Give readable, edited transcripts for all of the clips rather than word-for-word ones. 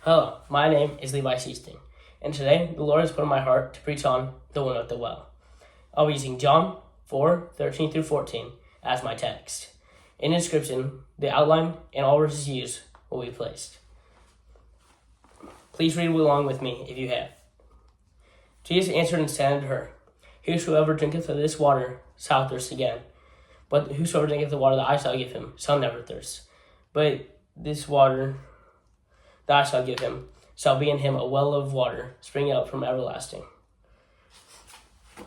Hello, my name is Levi Seasting, and today the Lord has put on my heart to preach on the woman at the well. I'll be using John 4:13 through 14 as my text. In the inscription, the outline and all verses used will be placed. Please read along with me if you have. Jesus answered and said unto her, Whosoever drinketh of this water shall thirst again. But whosoever drinketh the water that I shall give him shall never thirst. But this water that I shall give him shall be in him a well of water springing up from everlasting.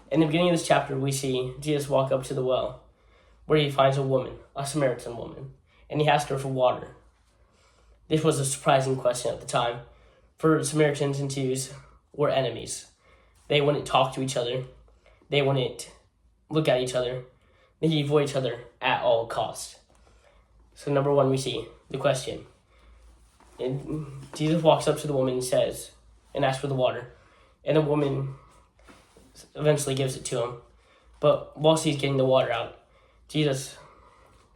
In the beginning of this chapter, we see Jesus walk up to the well, where he finds a woman, a Samaritan woman, and he asks her for water. This was a surprising question at the time, for Samaritans and Jews were enemies. They wouldn't talk to each other. They wouldn't look at each other. They avoid each other at all costs. So number one, we see the question. And Jesus walks up to the woman and says, and asks for the water. And the woman eventually gives it to him. But whilst he's getting the water out, Jesus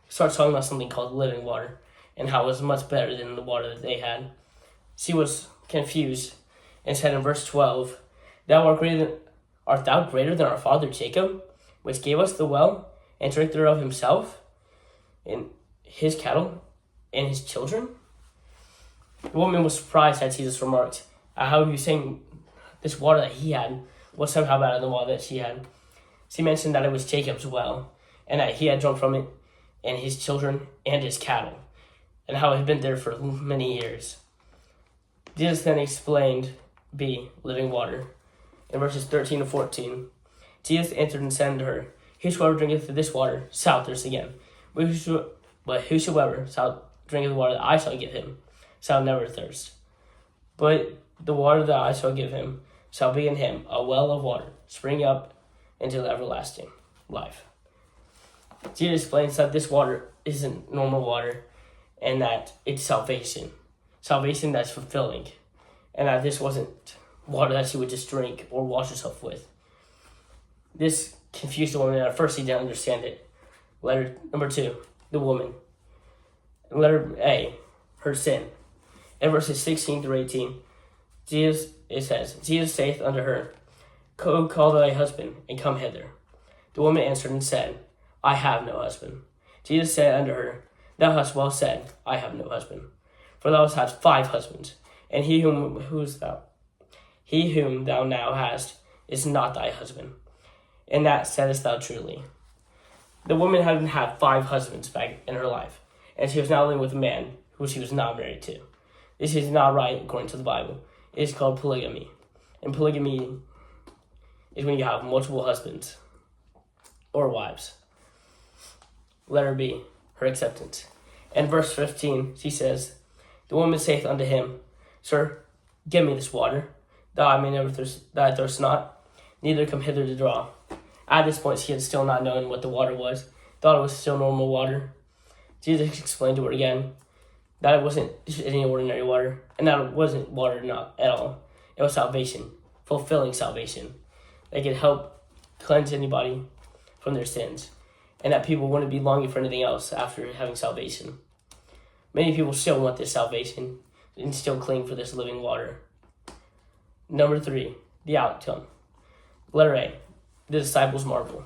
starts talking about something called living water and how it was much better than the water that they had. She was confused and said in verse 12, Art thou greater than our father Jacob, which gave us the well and drank thereof himself, and his cattle, and his children? The woman was surprised at Jesus' remarks at how he was saying this water that he had was somehow better than the water that she had. She mentioned that it was Jacob's well, and that he had drunk from it, and his children, and his cattle, and how it had been there for many years. Jesus then explained living water. In verses 13 to 14, Jesus answered and said unto her, Whosoever drinketh of this water shall thirst again. But whosoever shall drink of the water that I shall give him shall never thirst. But the water that I shall give him shall be in him a well of water, spring up into the everlasting life. Jesus explains that this water isn't normal water, and that it's salvation. Salvation that's fulfilling. And that this wasn't water that she would just drink or wash herself with. This confused the woman, and at first he didn't understand it. Letter number 2, the woman. Letter A, her sin. In verses 16 through 18, Jesus saith unto her, Go call thy husband, and come hither. The woman answered and said, I have no husband. Jesus said unto her, Thou hast well said, I have no husband. For thou hast had 5 husbands, and he whom thou now hast is not thy husband. And that saidest thou truly. The woman had had 5 husbands back in her life, and she was now living with a man who she was not married to. This is not right according to the Bible. It is called polygamy. And polygamy is when you have multiple husbands or wives. Letter B, her acceptance. In verse 15, she says, The woman saith unto him, Sir, give me this water, that I may never thirst, that I thirst not, neither come hither to draw. At this point, she had still not known what the water was, thought it was still normal water. Jesus explained to her again that it wasn't just any ordinary water, and that it wasn't water not at all. It was salvation, fulfilling salvation. That could help cleanse anybody from their sins, and that people wouldn't be longing for anything else after having salvation. Many people still want this salvation and still cling for this living water. Number 3, the outcome. Letter A, the disciples marvel.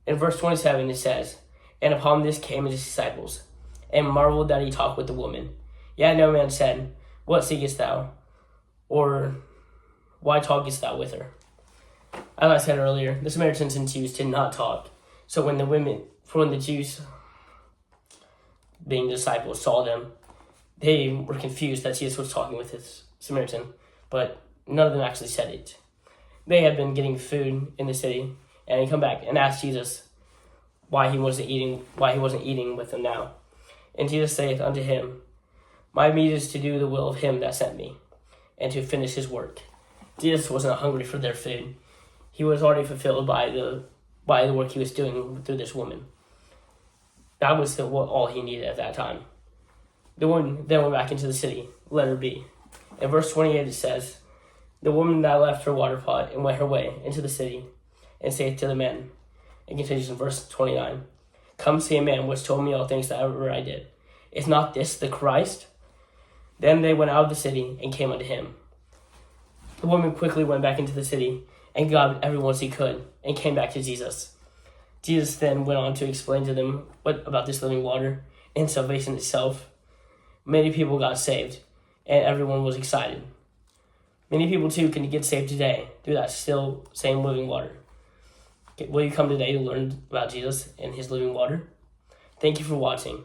In verse 27 it says, And upon this came his disciples, and marveled that he talked with the woman. Yet no man said, What seekest thou? Or, Why talkest thou with her? As I said earlier, the Samaritans and Jews did not talk. So when the Jews, being disciples, saw them, they were confused that Jesus was talking with his Samaritan, but none of them actually said it. They had been getting food in the city, and he come back and asked Jesus why he wasn't eating with them now. And Jesus saith unto him, My meat is to do the will of him that sent me, and to finish his work. Jesus wasn't hungry for their food. He was already fulfilled by the work he was doing through this woman. That was all he needed at that time. The woman then went back into the city. Letter B. In verse 28 it says, The woman that left her water pot and went her way into the city, and saith to the men. It continues in verse 29. Come see a man which told me all things that ever I did. Is not this the Christ? Then they went out of the city and came unto him. The woman quickly went back into the city and got everyone he could and came back to Jesus. Jesus then went on to explain to them about this living water and salvation itself. Many people got saved, and everyone was excited. Many people, too, can get saved today through that still same living water. Will you come today to learn about Jesus and his living water? Thank you for watching.